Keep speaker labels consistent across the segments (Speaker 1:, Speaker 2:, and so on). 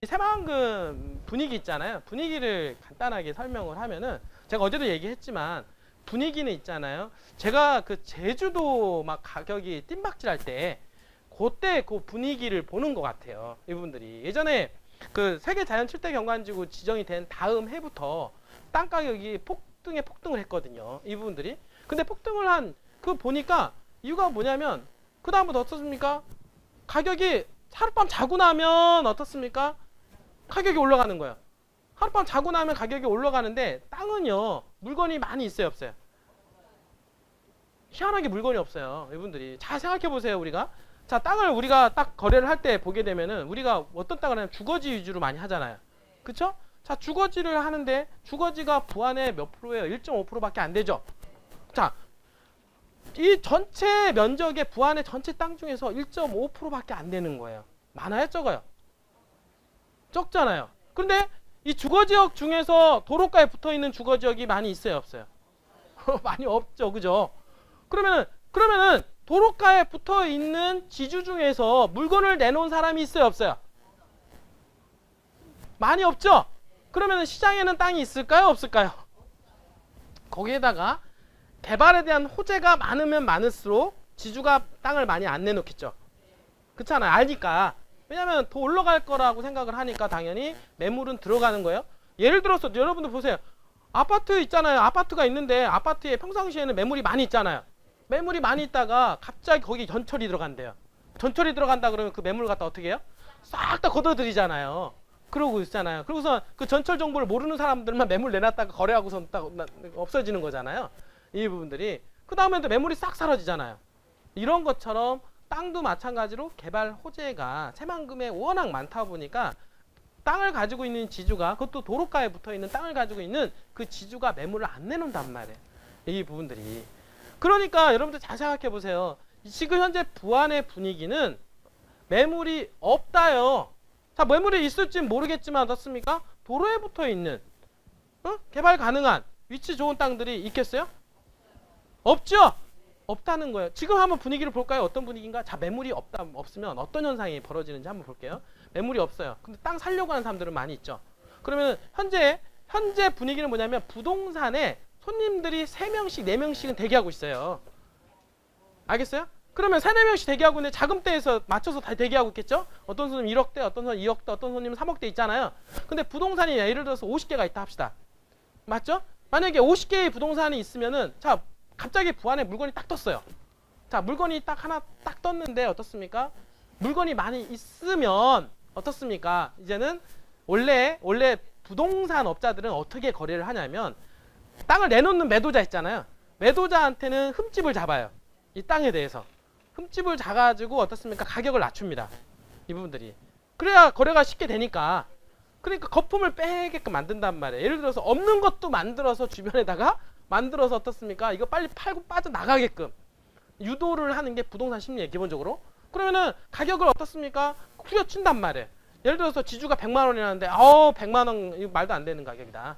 Speaker 1: 새만금 분위기 있잖아요. 분위기를 간단하게 설명을 하면은 제가 어제도 얘기했지만 분위기는 있잖아요. 제가 그 제주도 막 가격이 뜀박질 할 때 그때 그 분위기를 보는 것 같아요. 이분들이 예전에 그 세계 자연 7대 경관지구 지정이 된 다음 해부터 땅 가격이 폭등을 했거든요. 이 부분들이. 근데 폭등을 한 그 보니까 이유가 뭐냐면 그 다음부터 어떻습니까? 가격이 하룻밤 자고 나면 어떻습니까? 가격이 올라가는 거예요. 하룻밤 자고 나면 가격이 올라가는데 땅은요 물건이 많이 있어요 없어요? 희한하게 물건이 없어요. 이분들이 잘 생각해 보세요. 우리가 자 땅을 우리가 딱 거래를 할 때 보게 되면은 우리가 어떤 땅을 하면 주거지 위주로 많이 하잖아요. 그쵸? 자 주거지를 하는데 주거지가 부안의 몇 프로예요? 1.5%밖에 안 되죠. 자 이 전체 면적의 부안의 전체 땅 중에서 1.5%밖에 안 되는 거예요. 많아요? 적어요? 적잖아요. 그런데 이 주거지역 중에서 도로가에 붙어있는 주거지역이 많이 있어요? 없어요? 많이 없죠. 그죠? 그러면은 도로가에 붙어있는 지주 중에서 물건을 내놓은 사람이 있어요? 없어요? 많이 없죠? 그러면 시장에는 땅이 있을까요? 없을까요? 거기에다가 개발에 대한 호재가 많으면 많을수록 지주가 땅을 많이 안 내놓겠죠. 그렇잖아요. 알니까. 왜냐면 더 올라갈 거라고 생각을 하니까 당연히 매물은 들어가는 거예요. 예를 들어서 여러분들 보세요. 아파트 있잖아요. 아파트가 있는데 아파트에 평상시에는 매물이 많이 있잖아요. 매물이 많이 있다가 갑자기 거기 전철이 들어간대요. 전철이 들어간다 그러면 그 매물 갖다 어떻게 해요? 싹 다 걷어들이잖아요. 그러고 있잖아요. 그러고서 그 전철 정보를 모르는 사람들만 매물 내놨다가 거래하고서 딱 없어지는 거잖아요. 이 부분들이. 그 다음에 또 매물이 싹 사라지잖아요. 이런 것처럼 땅도 마찬가지로 개발 호재가 새만금에 워낙 많다 보니까 땅을 가지고 있는 지주가 그것도 도로가에 붙어있는 땅을 가지고 있는 그 지주가 매물을 안 내놓는단 말이에요. 이 부분들이. 그러니까 여러분들 잘 생각해 보세요. 지금 현재 부안의 분위기는 매물이 없다요. 자, 매물이 있을지 모르겠지만 어떻습니까? 도로에 붙어있는 개발 가능한 위치 좋은 땅들이 있겠어요? 없죠? 없다는 거예요. 지금 한번 분위기를 볼까요? 어떤 분위기인가? 자, 매물이 없으면 어떤 현상이 벌어지는지 한번 볼게요. 매물이 없어요. 근데 땅 살려고 하는 사람들은 많이 있죠. 그러면 현재 분위기는 뭐냐면 부동산에 손님들이 3명씩, 4명씩은 대기하고 있어요. 알겠어요? 그러면 3, 4명씩 대기하고 있는데 자금대에서 맞춰서 다 대기하고 있겠죠? 어떤 손님 1억대, 어떤 손님 2억대, 어떤 손님은 3억대 있잖아요. 근데 부동산이 예를 들어서 50개가 있다 합시다. 맞죠? 만약에 50개의 부동산이 있으면은 자, 갑자기 부안에 물건이 딱 떴어요. 자, 물건이 딱 하나 딱 떴는데 어떻습니까? 물건이 많이 있으면 어떻습니까? 이제는 원래 부동산 업자들은 어떻게 거래를 하냐면 땅을 내놓는 매도자 있잖아요. 매도자한테는 흠집을 잡아요. 이 땅에 대해서. 흠집을 잡아가지고 어떻습니까? 가격을 낮춥니다. 이 부분들이. 그래야 거래가 쉽게 되니까. 그러니까 거품을 빼게끔 만든단 말이에요. 예를 들어서 없는 것도 만들어서 주변에다가 만들어서 어떻습니까? 이거 빨리 팔고 빠져나가게끔 유도를 하는 게 부동산 심리예요. 기본적으로. 그러면은 가격을 어떻습니까? 후려친단 말이에요. 예를 들어서 지주가 100만 원이라는데 100만 원 이거 말도 안 되는 가격이다.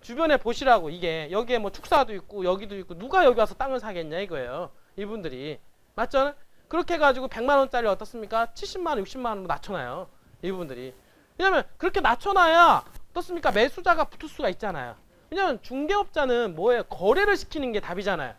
Speaker 1: 주변에 보시라고. 이게 여기에 뭐 축사도 있고 여기도 있고 누가 여기 와서 땅을 사겠냐 이거예요. 이분들이. 맞죠? 그렇게 해가지고 100만 원짜리 어떻습니까? 70만 원, 60만 원으로 낮춰놔요. 이분들이. 왜냐면 그렇게 낮춰놔야 어떻습니까? 매수자가 붙을 수가 있잖아요. 왜냐면 중개업자는 뭐예요? 거래를 시키는 게 답이잖아요.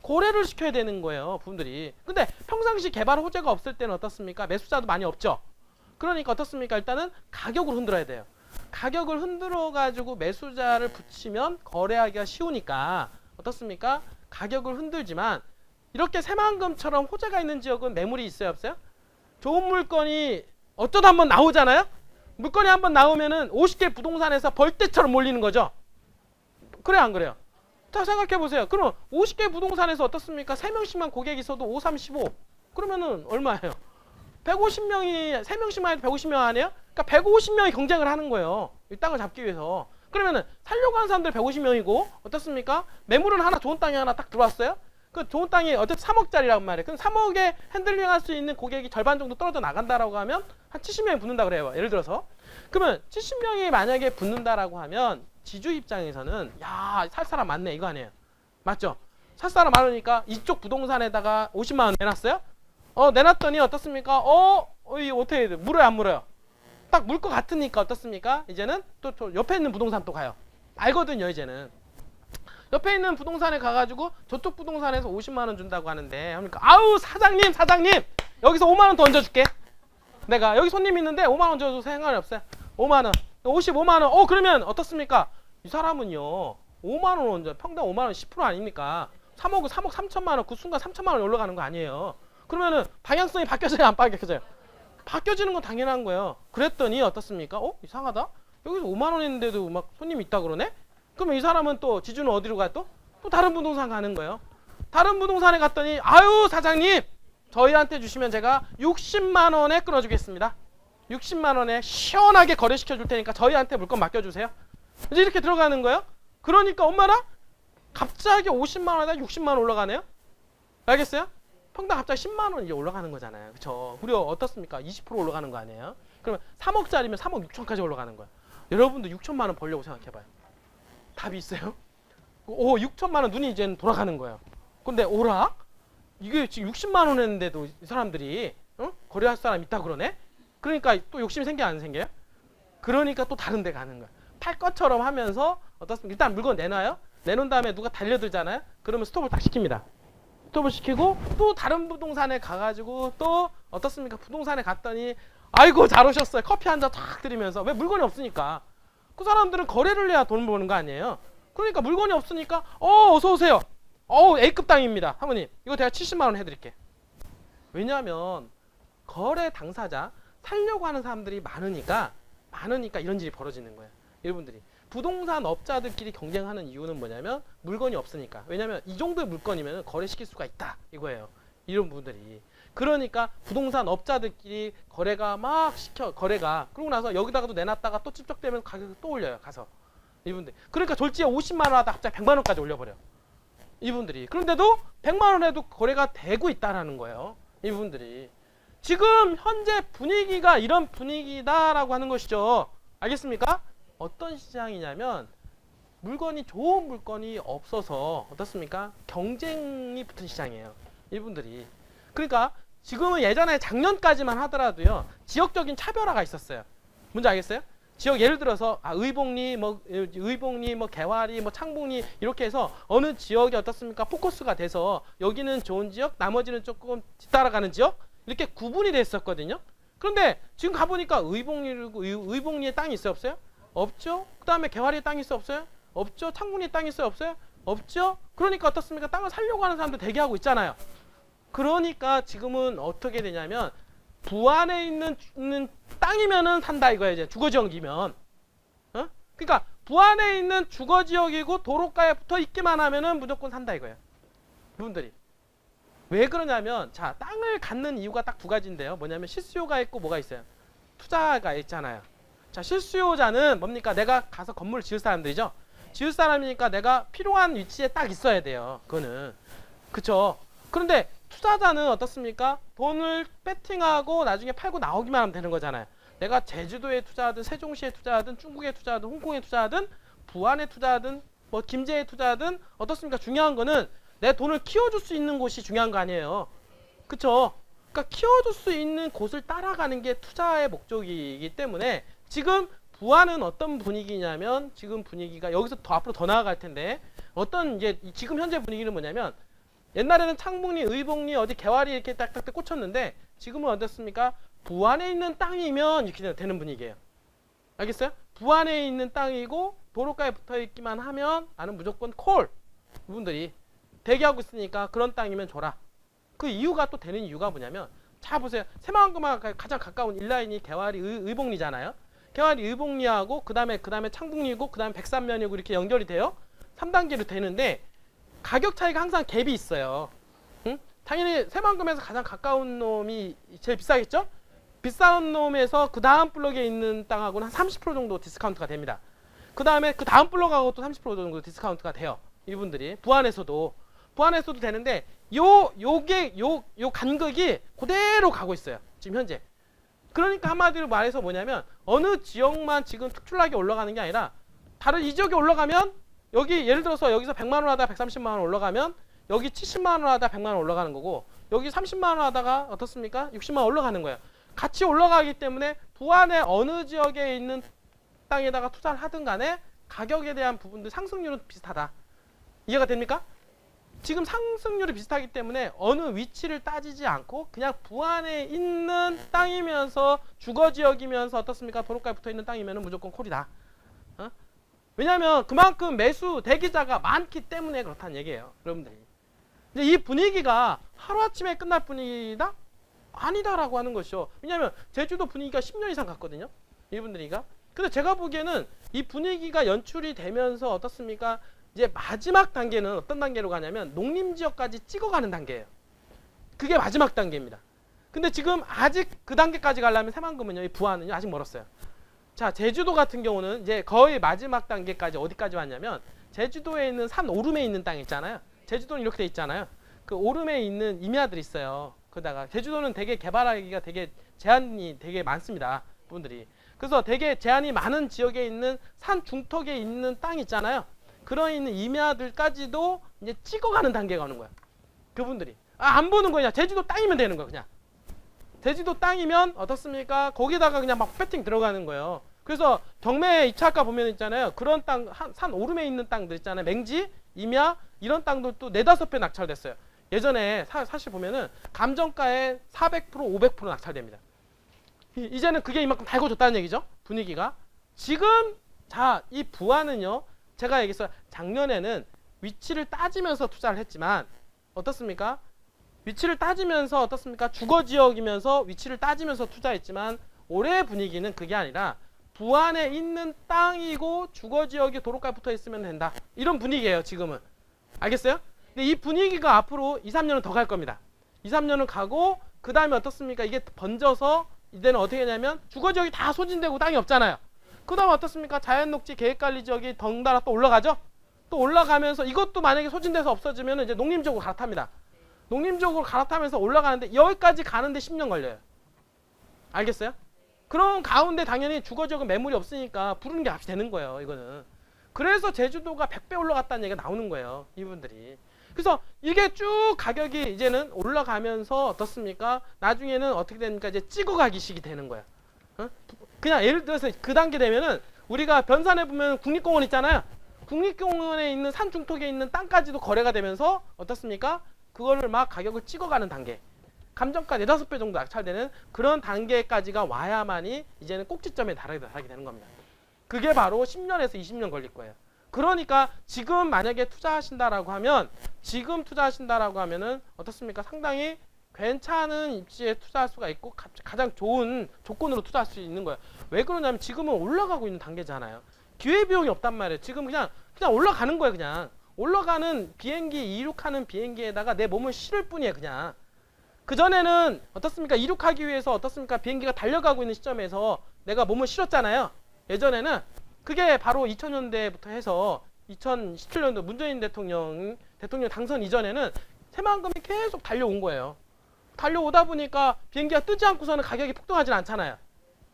Speaker 1: 거래를 시켜야 되는 거예요. 분들이. 근데 평상시 개발 호재가 없을 때는 어떻습니까? 매수자도 많이 없죠. 그러니까 어떻습니까? 일단은 가격을 흔들어야 돼요. 가격을 흔들어 가지고 매수자를 붙이면 거래하기가 쉬우니까 어떻습니까? 가격을 흔들지만 이렇게 새만금처럼 호재가 있는 지역은 매물이 있어요? 없어요? 좋은 물건이 어쩌다 한번 나오잖아요? 물건이 한번 나오면은 50개 부동산에서 벌떼처럼 몰리는 거죠. 그래 안 그래요? 자, 생각해 보세요. 그럼 50개 부동산에서 어떻습니까? 3명씩만 고객이 있어도 5, 3, 15. 그러면은 얼마예요? 150명이 3명씩만 해도 150명 아니에요? 그러니까 150명이 경쟁을 하는 거예요. 이 땅을 잡기 위해서. 그러면은 살려고 하는 사람들 150명이고 어떻습니까? 매물은 하나 좋은 땅이 하나 딱 들어왔어요. 그 좋은 땅이 어쨌든 3억짜리란 말이에요. 그럼 3억에 핸들링 할 수 있는 고객이 절반 정도 떨어져 나간다라고 하면 한 70명이 붙는다 그래요. 예를 들어서. 그러면 70명이 만약에 붙는다라고 하면 지주 입장에서는 야, 살 사람 많네 이거 아니에요. 맞죠? 살 사람 많으니까 이쪽 부동산에다가 50만 원 내놨어요? 내놨더니 어떻습니까? 이거 어떻게 해야 돼? 물어요 안 물어요? 딱 물 것 같으니까 어떻습니까? 이제는 또 옆에 있는 부동산 또 가요. 알거든요, 이제는. 옆에 있는 부동산에 가가지고 저쪽 부동산에서 50만 원 준다고 하는데, 그러니까 아우 사장님 여기서 5만 원 더 얹어줄게. 내가 여기 손님 있는데 5만 원 줘도 상관이 없어요. 5만 원, 55만 원. 그러면 어떻습니까? 이 사람은요 5만 원 얹어 평당 5만 원 10% 아닙니까? 3억 3천만 원, 그 순간 3천만 원 올라가는 거 아니에요. 그러면은 방향성이 바뀌어져요, 안 바뀌어져요? 바뀌어지는 건 당연한 거예요. 그랬더니 어떻습니까? 이상하다. 여기서 5만 원 했는데도 막 손님 있다 그러네? 그러면 이 사람은 또 지주는 어디로 가요? 또 다른 부동산 가는 거예요. 다른 부동산에 갔더니 아유 사장님 저희한테 주시면 제가 60만 원에 끊어주겠습니다. 60만 원에 시원하게 거래시켜 줄 테니까 저희한테 물건 맡겨주세요. 이제 이렇게 들어가는 거예요. 그러니까 엄마랑 갑자기 50만 원에다 60만 원 올라가네요. 알겠어요? 평당 갑자기 10만 원 이제 올라가는 거잖아요. 그쵸? 무려 어떻습니까? 20% 올라가는 거 아니에요? 그러면 3억짜리면 3억 6천까지 올라가는 거예요. 여러분도 6천만 원 벌려고 생각해봐요. 답이 있어요? 6천만 원 눈이 이제는 돌아가는 거예요. 근데 오락? 이게 지금 60만 원 했는데도 이 사람들이 거래할 사람 있다 그러네? 그러니까 또 욕심이 생겨 안 생겨요? 그러니까 또 다른 데 가는 거야. 팔 것처럼 하면서 어떻습니까? 일단 물건 내놔요. 내놓은 다음에 누가 달려들잖아요. 그러면 스톱을 딱 시킵니다. 스톱을 시키고 또 다른 부동산에 가가지고 또 어떻습니까? 부동산에 갔더니 아이고 잘 오셨어요. 커피 한 잔 탁 드리면서 왜 물건이 없으니까. 그 사람들은 거래를 해야 돈 버는 거 아니에요. 그러니까 물건이 없으니까 어서 오세요. A급 땅입니다. 사모님 이거 제가 70만 원 해드릴게. 왜냐하면 거래 당사자 살려고 하는 사람들이 많으니까 이런 일이 벌어지는 거예요. 여러분들이 부동산 업자들끼리 경쟁하는 이유는 뭐냐면 물건이 없으니까. 왜냐하면 이 정도의 물건이면 거래시킬 수가 있다 이거예요. 이런 분들이. 그러니까 부동산 업자들끼리 거래가 그러고 나서 여기다가도 내놨다가 또 찝쩍대면 가격을 또 올려요. 가서 이분들. 그러니까 졸지에 50만 원 하다 갑자기 100만 원까지 올려버려. 이분들이. 그런데도 100만 원에도 거래가 되고 있다라는 거예요. 이분들이. 지금 현재 분위기가 이런 분위기다라고 하는 것이죠. 알겠습니까? 어떤 시장이냐면 좋은 물건이 없어서 어떻습니까? 경쟁이 붙은 시장이에요. 이분들이. 그러니까 지금은 예전에 작년까지만 하더라도요. 지역적인 차별화가 있었어요. 뭔지 알겠어요? 지역 예를 들어서 의복리 개화리 창봉리 이렇게 해서 어느 지역이 어떻습니까? 포커스가 돼서 여기는 좋은 지역, 나머지는 조금 뒤따라가는 지역 이렇게 구분이 됐었거든요. 그런데 지금 가보니까 의복리에 땅이 있어요, 없어요? 없죠. 그 다음에 개화리에 땅이 있어요, 없어요? 없죠. 창문에 땅이 있어요, 없어요? 없죠. 그러니까 어떻습니까? 땅을 살려고 하는 사람들 대기하고 있잖아요. 그러니까 지금은 어떻게 되냐면 부안에 있는 땅이면은 산다 이거예요. 이제 주거지역이면. 그러니까 부안에 있는 주거지역이고 도로가에 붙어 있기만 하면은 무조건 산다 이거예요. 이분들이. 왜 그러냐면 자 땅을 갖는 이유가 딱 두 가지인데요. 뭐냐면 실수요가 있고 뭐가 있어요? 투자가 있잖아요. 자 실수요자는 뭡니까? 내가 가서 건물을 지을 사람들이죠. 지을 사람이니까 내가 필요한 위치에 딱 있어야 돼요. 그거는. 그쵸? 그런데 투자자는 어떻습니까? 돈을 배팅하고 나중에 팔고 나오기만 하면 되는 거잖아요. 내가 제주도에 투자하든 세종시에 투자하든 중국에 투자하든 홍콩에 투자하든 부안에 투자하든 김제에 투자하든 어떻습니까? 중요한 거는 내 돈을 키워줄 수 있는 곳이 중요한 거 아니에요. 그쵸? 그러니까 키워줄 수 있는 곳을 따라가는 게 투자의 목적이기 때문에 지금 부안은 어떤 분위기냐면 지금 분위기가 여기서 더 앞으로 더 나아갈 텐데 어떤 이제 지금 현재 분위기는 뭐냐면 옛날에는 창봉리, 의복리, 어디 개화리 이렇게 딱딱 꽂혔는데 지금은 어떻습니까? 부안에 있는 땅이면 이렇게 되는 분위기예요. 알겠어요? 부안에 있는 땅이고 도로가에 붙어있기만 하면 나는 무조건 콜! 이분들이 대기하고 있으니까 그런 땅이면 줘라. 그 이유가 또 되는 이유가 뭐냐면 자 보세요. 새마을금하고 가장 가까운 일라인이 개화리, 의복리잖아요. 개화리, 의복리하고 그 다음에 창봉리고 그 다음에 백산면이고 이렇게 연결이 돼요. 3단계로 되는데 가격 차이가 항상 갭이 있어요. 응? 당연히 새만금에서 가장 가까운 놈이 제일 비싸겠죠? 비싼 놈에서 그 다음 블럭에 있는 땅하고는 한 30% 정도 디스카운트가 됩니다. 그 다음에 그 다음 블럭하고 또 30% 정도 디스카운트가 돼요. 이분들이 부안에서도 되는데 요 간극이 그대로 가고 있어요. 지금 현재. 그러니까 한마디로 말해서 뭐냐면 어느 지역만 지금 특출나게 올라가는 게 아니라 다른 이 지역에 올라가면 여기 예를 들어서 여기서 100만 원 하다가 130만 원 올라가면 여기 70만 원 하다가 100만 원 올라가는 거고 여기 30만 원 하다가 어떻습니까? 60만 원 올라가는 거예요. 같이 올라가기 때문에 부안의 어느 지역에 있는 땅에다가 투자를 하든 간에 가격에 대한 부분들 상승률은 비슷하다. 이해가 됩니까? 지금 상승률이 비슷하기 때문에 어느 위치를 따지지 않고 그냥 부안에 있는 땅이면서 주거지역이면서 어떻습니까? 도로가에 붙어있는 땅이면 무조건 콜이다. 왜냐하면 그만큼 매수 대기자가 많기 때문에 그렇다는 얘기예요. 여러분들이. 근데 이 분위기가 하루아침에 끝날 분위기다? 아니다라고 하는 것이죠. 왜냐하면 제주도 분위기가 10년 이상 갔거든요. 이분들이가. 근데 제가 보기에는 이 분위기가 연출이 되면서 어떻습니까? 이제 마지막 단계는 어떤 단계로 가냐면 농림지역까지 찍어가는 단계예요. 그게 마지막 단계입니다. 근데 지금 아직 그 단계까지 가려면 새만금은요, 이 부안은요, 아직 멀었어요. 자, 제주도 같은 경우는 이제 거의 마지막 단계까지 어디까지 왔냐면 제주도에 있는 산 오름에 있는 땅 있잖아요. 제주도는 이렇게 돼 있잖아요. 그 오름에 있는 임야들이 있어요. 그러다가 제주도는 되게 개발하기가 되게 제한이 되게 많습니다. 분들이. 그래서 되게 제한이 많은 지역에 있는 산 중턱에 있는 땅 있잖아요. 그런 있는 임야들까지도 이제 찍어가는 단계가 오는 거야. 그분들이. 안 보는 거냐. 제주도 땅이면 되는 거야, 그냥. 제주도 땅이면 어떻습니까? 거기다가 그냥 막 배팅 들어가는 거예요. 그래서 경매 입찰가 보면 있잖아요. 그런 땅, 산 오름에 있는 땅들 있잖아요. 맹지, 임야, 이런 땅들도 4-5배 낙찰됐어요. 예전에 사실 보면은 감정가에 400%, 500% 낙찰됩니다. 이제는 그게 이만큼 달궈졌다는 얘기죠. 분위기가. 지금, 자, 이 부안은요. 제가 얘기했어요. 작년에는 위치를 따지면서 투자를 했지만 어떻습니까? 위치를 따지면서 어떻습니까? 주거지역이면서 위치를 따지면서 투자했지만 올해 분위기는 그게 아니라 부안에 있는 땅이고 주거지역이 도로가에 붙어 있으면 된다. 이런 분위기예요. 지금은. 알겠어요? 근데 이 분위기가 앞으로 2-3년은 더 갈 겁니다. 2-3년은 가고 그 다음에 어떻습니까? 이게 번져서 이제는 어떻게 하냐면 주거지역이 다 소진되고 땅이 없잖아요. 그 다음에 어떻습니까? 자연녹지 계획관리지역이 덩달아 또 올라가죠? 또 올라가면서 이것도 만약에 소진돼서 없어지면 이제 농림지역으로 갈아탑니다. 농림지역으로 갈아타면서 올라가는데 여기까지 가는데 10년 걸려요. 알겠어요? 그런 가운데 당연히 주거지역은 매물이 없으니까 부르는 게 값이 되는 거예요. 이거는. 그래서 제주도가 100배 올라갔다는 얘기가 나오는 거예요. 이분들이. 그래서 이게 쭉 가격이 이제는 올라가면서 어떻습니까? 나중에는 어떻게 됩니까? 이제 찍어가기 식이 되는 거예요. 그냥 예를 들어서 그 단계 되면은 우리가 변산해 보면 국립공원 있잖아요. 국립공원에 있는 산 중턱에 있는 땅까지도 거래가 되면서 어떻습니까? 그거를 막 가격을 찍어가는 단계. 감정가 4-5배 정도 낙찰되는 그런 단계까지가 와야만이 이제는 꼭지점에 달하게 되는 겁니다. 그게 바로 10년에서 20년 걸릴 거예요. 그러니까 지금 만약에 투자하신다라고 하면 은 어떻습니까? 상당히 괜찮은 입지에 투자할 수가 있고 가장 좋은 조건으로 투자할 수 있는 거예요. 왜 그러냐면 지금은 올라가고 있는 단계잖아요. 기회비용이 없단 말이에요. 지금 그냥 올라가는 거예요. 그냥 올라가는 비행기 이륙하는 비행기에다가 내 몸을 실을 뿐이에요. 그냥 그전에는 어떻습니까? 이륙하기 위해서 어떻습니까? 비행기가 달려가고 있는 시점에서 내가 몸을 실었잖아요. 예전에는 그게 바로 2000년대부터 해서 2017년도 문재인 대통령 당선 이전에는 새만금이 계속 달려온 거예요. 달려오다 보니까 비행기가 뜨지 않고서는 가격이 폭등하진 않잖아요.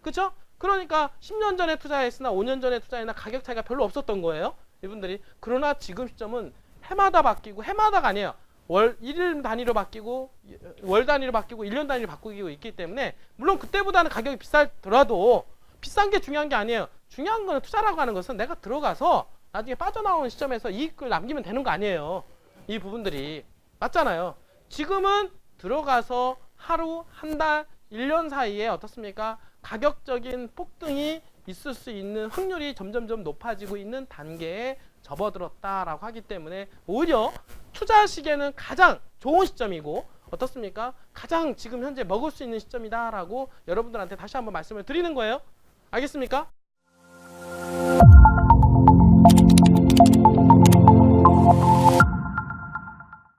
Speaker 1: 그렇죠? 그러니까 10년 전에 투자했으나 5년 전에 투자했나 가격 차이가 별로 없었던 거예요. 이분들이. 그러나 지금 시점은 해마다 바뀌고 해마다가 아니에요. 월 1일 단위로 바뀌고 월 단위로 바뀌고 1년 단위로 바뀌고 있기 때문에 물론 그때보다는 가격이 비싸더라도 비싼 게 중요한 게 아니에요. 중요한 거는 투자라고 하는 것은 내가 들어가서 나중에 빠져나오는 시점에서 이익을 남기면 되는 거 아니에요. 이 부분들이. 맞잖아요. 지금은 들어가서 하루, 한 달, 1년 사이에 어떻습니까? 가격적인 폭등이 있을 수 있는 확률이 점점점 높아지고 있는 단계에 접어들었다라고 하기 때문에 오히려 투자 시기에는 가장 좋은 시점이고 어떻습니까? 가장 지금 현재 먹을 수 있는 시점이다라고 여러분들한테 다시 한번 말씀을 드리는 거예요. 알겠습니까?